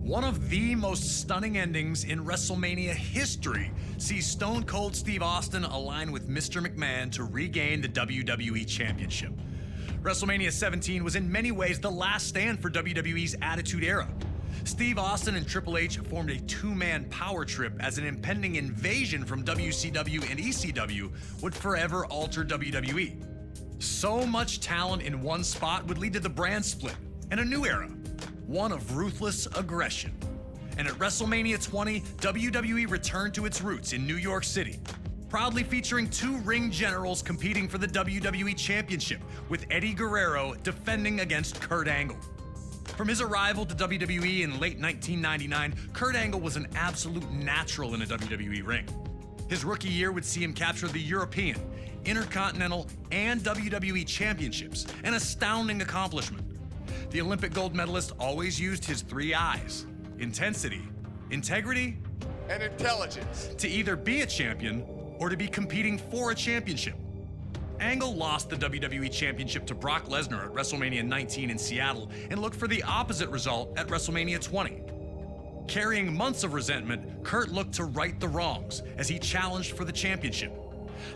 One of the most stunning endings in WrestleMania history sees Stone Cold Steve Austin align with Mr. McMahon to regain the WWE Championship. WrestleMania 17 was in many ways the last stand for WWE's Attitude Era. Steve Austin and Triple H formed a two-man power trip as an impending invasion from WCW and ECW would forever alter WWE. So much talent in one spot would lead to the brand split and a new era, one of ruthless aggression. And at WrestleMania 20, WWE returned to its roots in New York City, proudly featuring two ring generals competing for the WWE Championship, with Eddie Guerrero defending against Kurt Angle. From his arrival to WWE in late 1999, Kurt Angle was an absolute natural in a WWE ring. His rookie year would see him capture the European, Intercontinental, and WWE Championships, an astounding accomplishment. The Olympic gold medalist always used his three I's: intensity, integrity, and intelligence, to either be a champion or to be competing for a championship. Angle lost the WWE Championship to Brock Lesnar at WrestleMania 19 in Seattle and looked for the opposite result at WrestleMania 20. Carrying months of resentment, Kurt looked to right the wrongs as he challenged for the championship.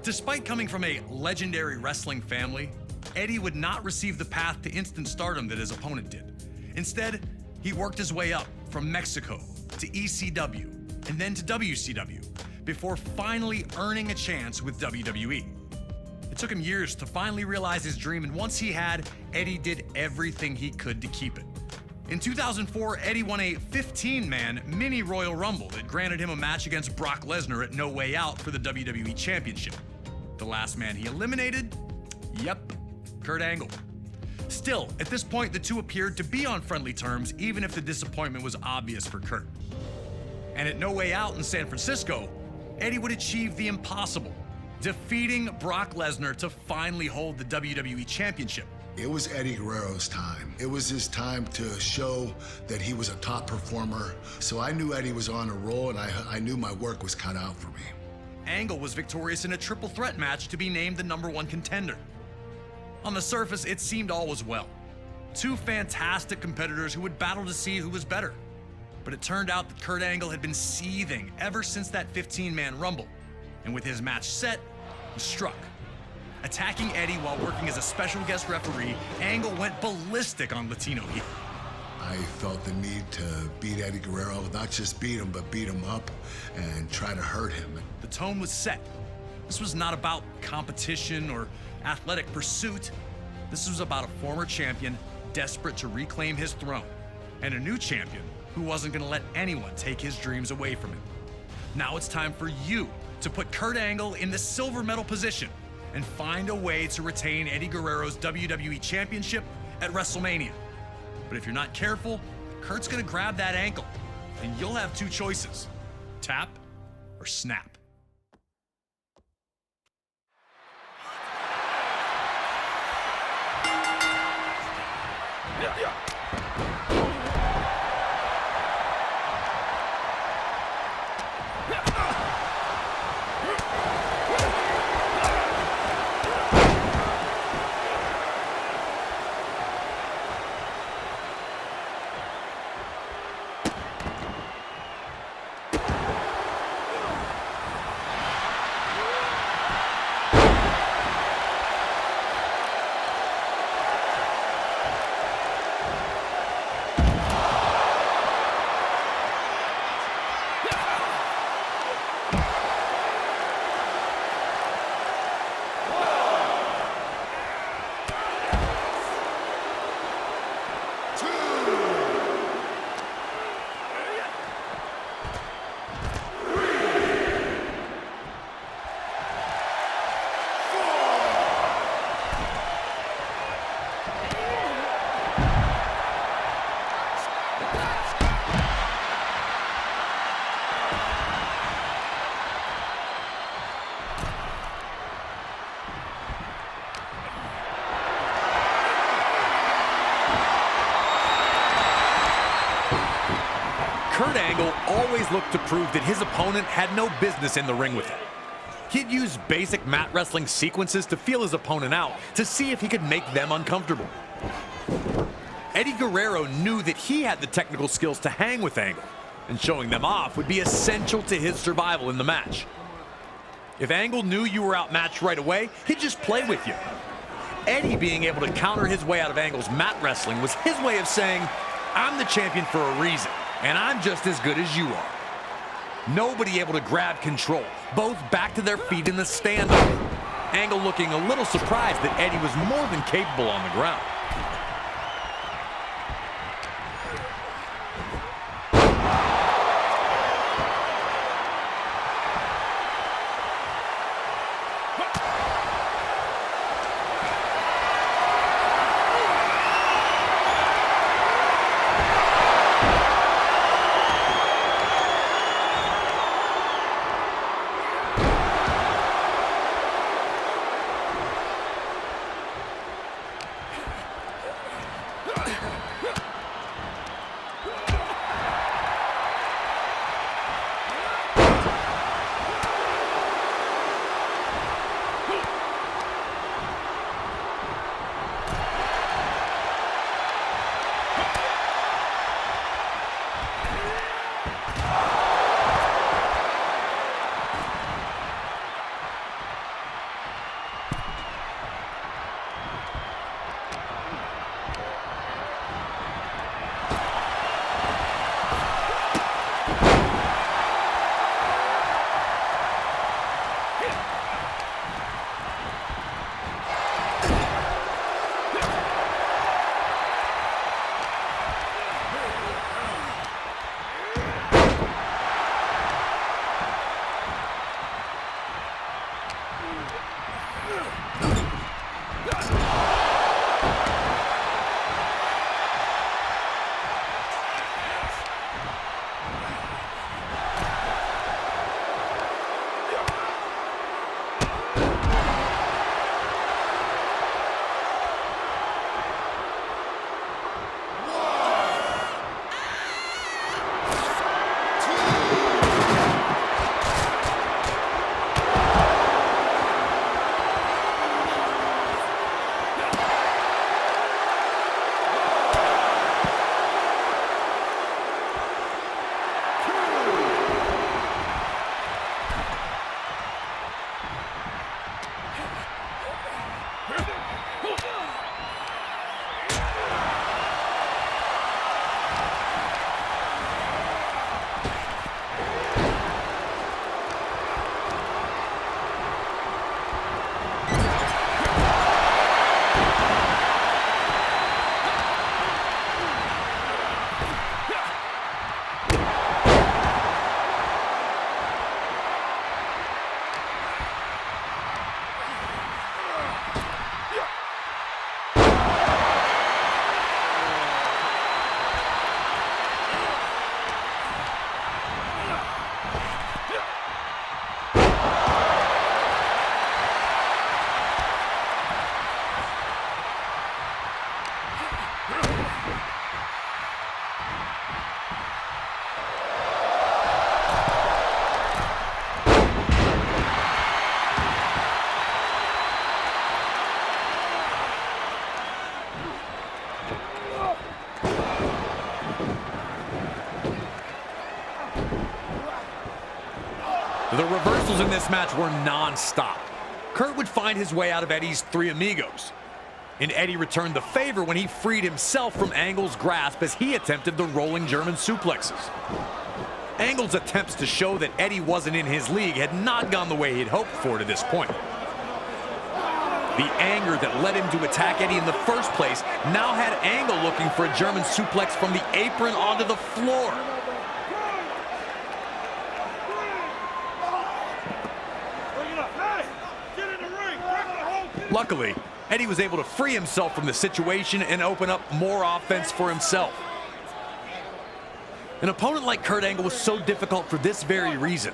Despite coming from a legendary wrestling family, Eddie would not receive the path to instant stardom that his opponent did. Instead, he worked his way up from Mexico to ECW and then to WCW before finally earning a chance with WWE. It took him years to finally realize his dream, and once he had, Eddie did everything he could to keep it. In 2004, Eddie won a 15-man mini Royal Rumble that granted him a match against Brock Lesnar at No Way Out for the WWE Championship. The last man he eliminated? Yep, Kurt Angle. Still, at this point, the two appeared to be on friendly terms, even if the disappointment was obvious for Kurt. And at No Way Out in San Francisco, Eddie would achieve the impossible, defeating Brock Lesnar to finally hold the WWE Championship. It was Eddie Guerrero's time. It was his time to show that he was a top performer. So I knew Eddie was on a roll, and I knew my work was cut out for me. Angle was victorious in a triple threat match to be named the #1 contender. On the surface, it seemed all was well. Two fantastic competitors who would battle to see who was better. But it turned out that Kurt Angle had been seething ever since that 15-man Rumble. And with his match set, he struck. Attacking Eddie while working as a special guest referee, Angle went ballistic on Latino heel. I felt the need to beat Eddie Guerrero, not just beat him, but beat him up and try to hurt him. The tone was set. This was not about competition or athletic pursuit. This was about a former champion desperate to reclaim his throne, and a new champion who wasn't going to let anyone take his dreams away from him. Now it's time for you to put Kurt Angle in the silver medal position and find a way to retain Eddie Guerrero's WWE Championship at WrestleMania. But if you're not careful, Kurt's going to grab that ankle, and you'll have two choices: tap or snap. Kurt Angle always looked to prove that his opponent had no business in the ring with him. He'd use basic mat wrestling sequences to feel his opponent out to see if he could make them uncomfortable. Eddie Guerrero knew that he had the technical skills to hang with Angle, and showing them off would be essential to his survival in the match. If Angle knew you were outmatched right away, he'd just play with you. Eddie being able to counter his way out of Angle's mat wrestling was his way of saying, I'm the champion for a reason, and I'm just as good as you are. Nobody able to grab control, both back to their feet in the stand-up. Angle looking a little surprised that Eddie was more than capable on the ground. The reversals in this match were non-stop. Kurt would find his way out of Eddie's three amigos, and Eddie returned the favor when he freed himself from Angle's grasp as he attempted the rolling German suplexes. Angle's attempts to show that Eddie wasn't in his league had not gone the way he'd hoped for to this point. The anger that led him to attack Eddie in the first place now had Angle looking for a German suplex from the apron onto the floor. Luckily, Eddie was able to free himself from the situation and open up more offense for himself. An opponent like Kurt Angle was so difficult for this very reason.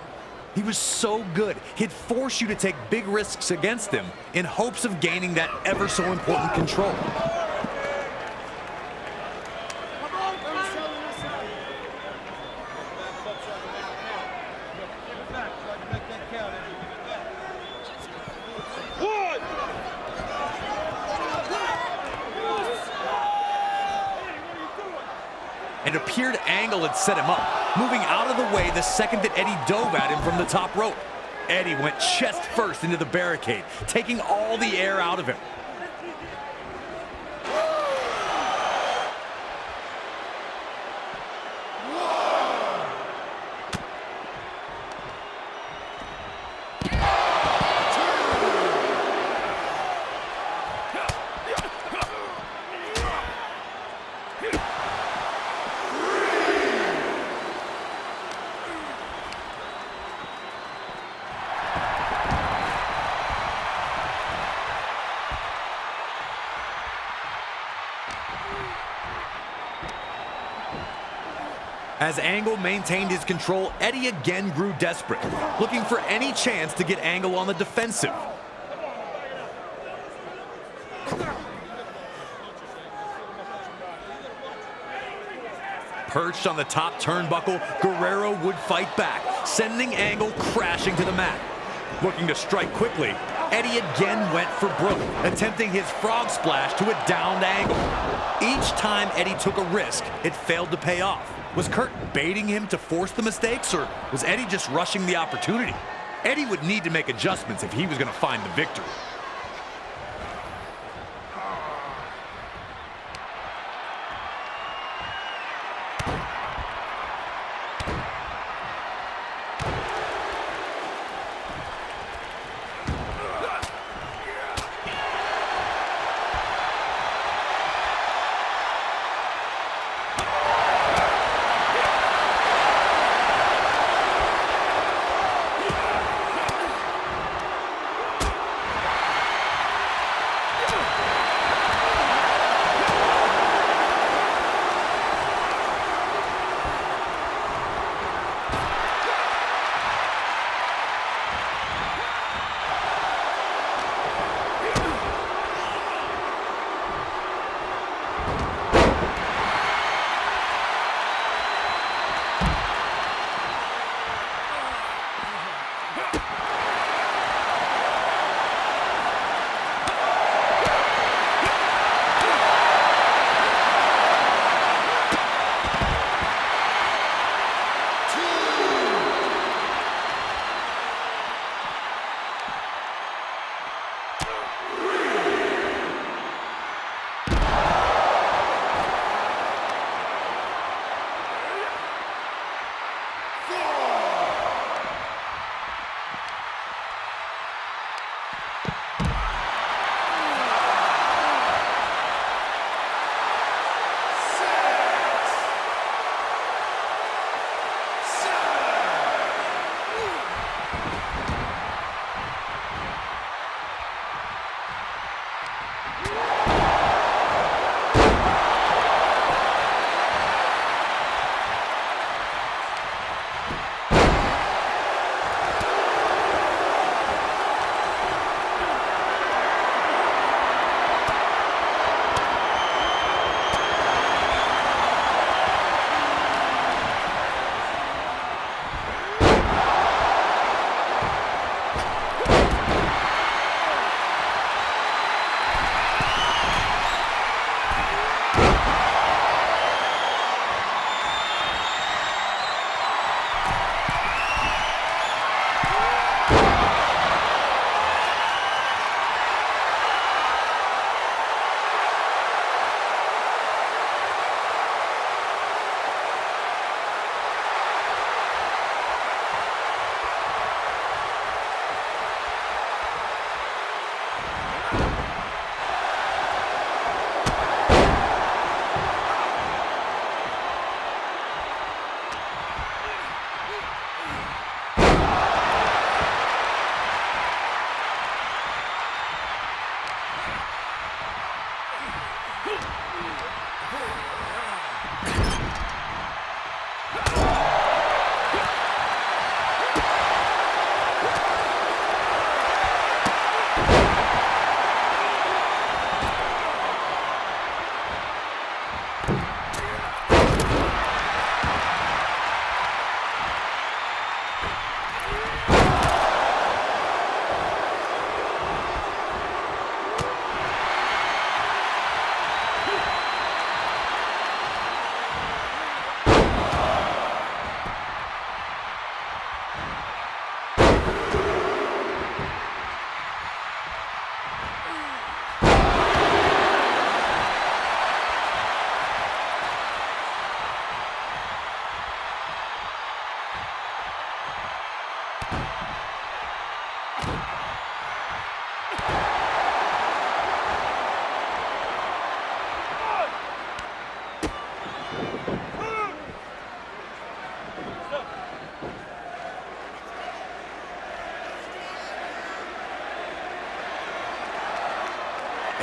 He was so good, he'd force you to take big risks against him in hopes of gaining that ever so important control. It appeared Angle had set him up, moving out of the way the second that Eddie dove at him from the top rope. Eddie went chest first into the barricade, taking all the air out of him. As Angle maintained his control, Eddie again grew desperate, looking for any chance to get Angle on the defensive. Perched on the top turnbuckle, Guerrero would fight back, sending Angle crashing to the mat. Looking to strike quickly, Eddie again went for broke, attempting his frog splash to a downed Angle. Each time Eddie took a risk, it failed to pay off. Was Kurt baiting him to force the mistakes, or was Eddie just rushing the opportunity? Eddie would need to make adjustments if he was going to find the victory.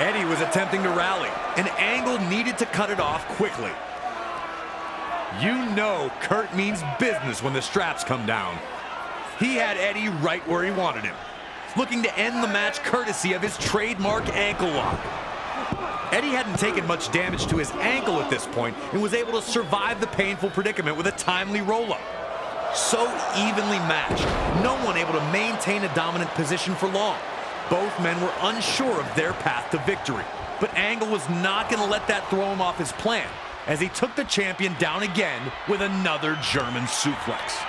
Eddie was attempting to rally, and Angle needed to cut it off quickly. You know Kurt means business when the straps come down. He had Eddie right where he wanted him, looking to end the match courtesy of his trademark ankle lock. Eddie hadn't taken much damage to his ankle at this point and was able to survive the painful predicament with a timely roll-up. So evenly matched, no one able to maintain a dominant position for long. Both men were unsure of their path to victory, but Angle was not going to let that throw him off his plan, as he took the champion down again with another German suplex.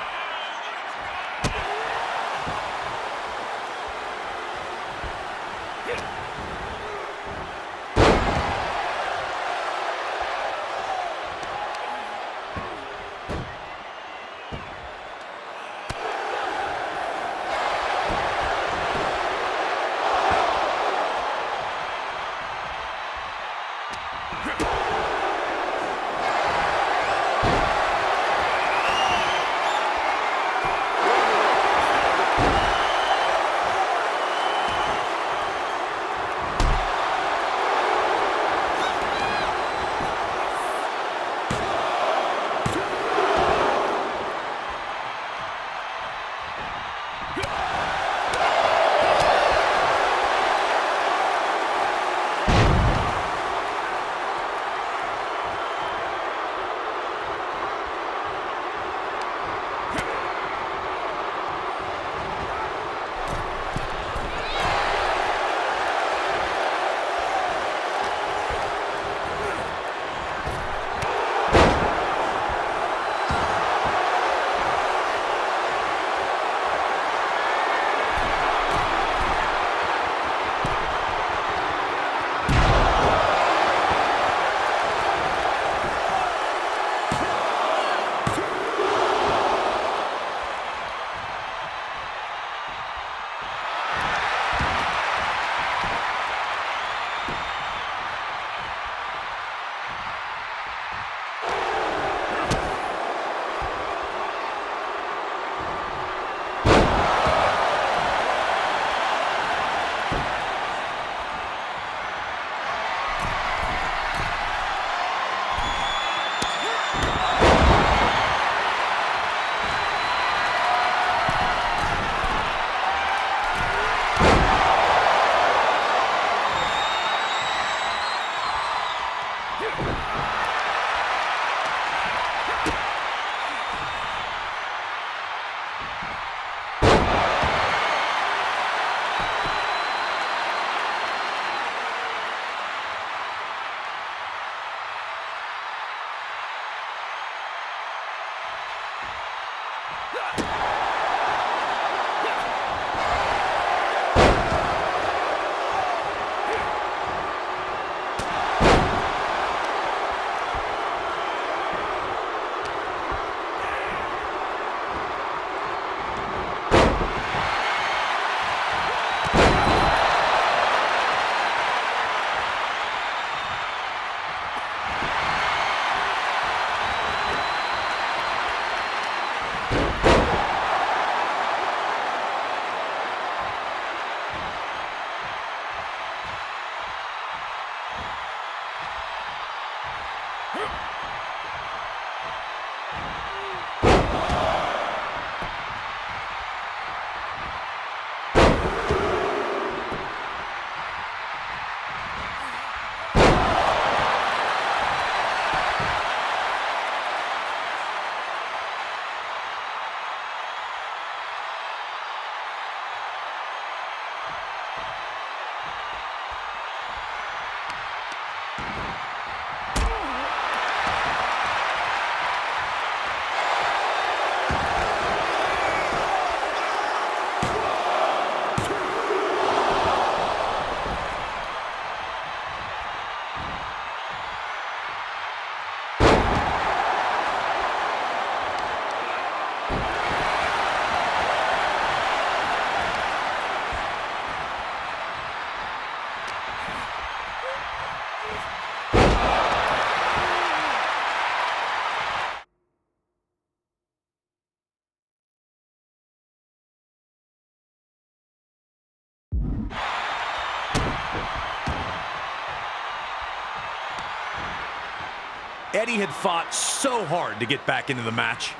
Eddie had fought so hard to get back into the match,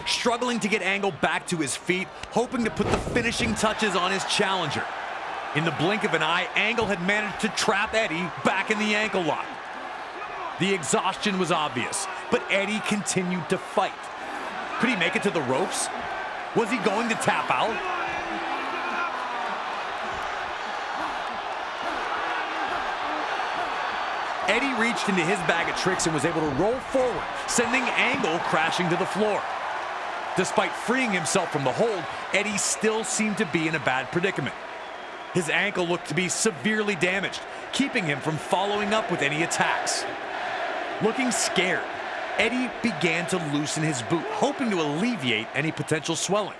struggling to get Angle back to his feet, hoping to put the finishing touches on his challenger. In the blink of an eye, Angle had managed to trap Eddie back in the ankle lock. The exhaustion was obvious, but Eddie continued to fight. Could he make it to the ropes? Was he going to tap out? Eddie reached into his bag of tricks and was able to roll forward, sending Angle crashing to the floor. Despite freeing himself from the hold, Eddie still seemed to be in a bad predicament. His ankle looked to be severely damaged, keeping him from following up with any attacks. Looking scared, Eddie began to loosen his boot, hoping to alleviate any potential swelling.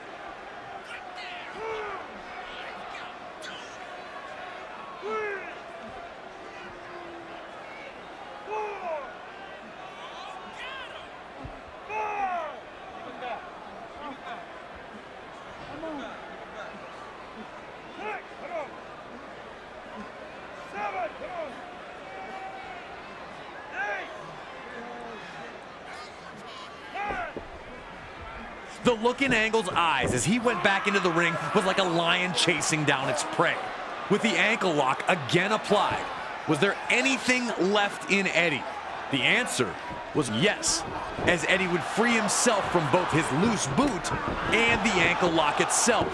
The look in Angle's eyes as he went back into the ring was like a lion chasing down its prey. With the ankle lock again applied, was there anything left in Eddie? The answer was yes, as Eddie would free himself from both his loose boot and the ankle lock itself.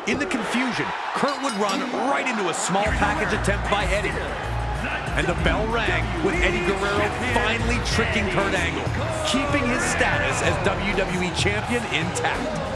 In the confusion, Kurt would run right into a small package attempt by Eddie. And the bell rang with Eddie Guerrero finally tricking Kurt Angle, keeping his status as WWE Champion intact.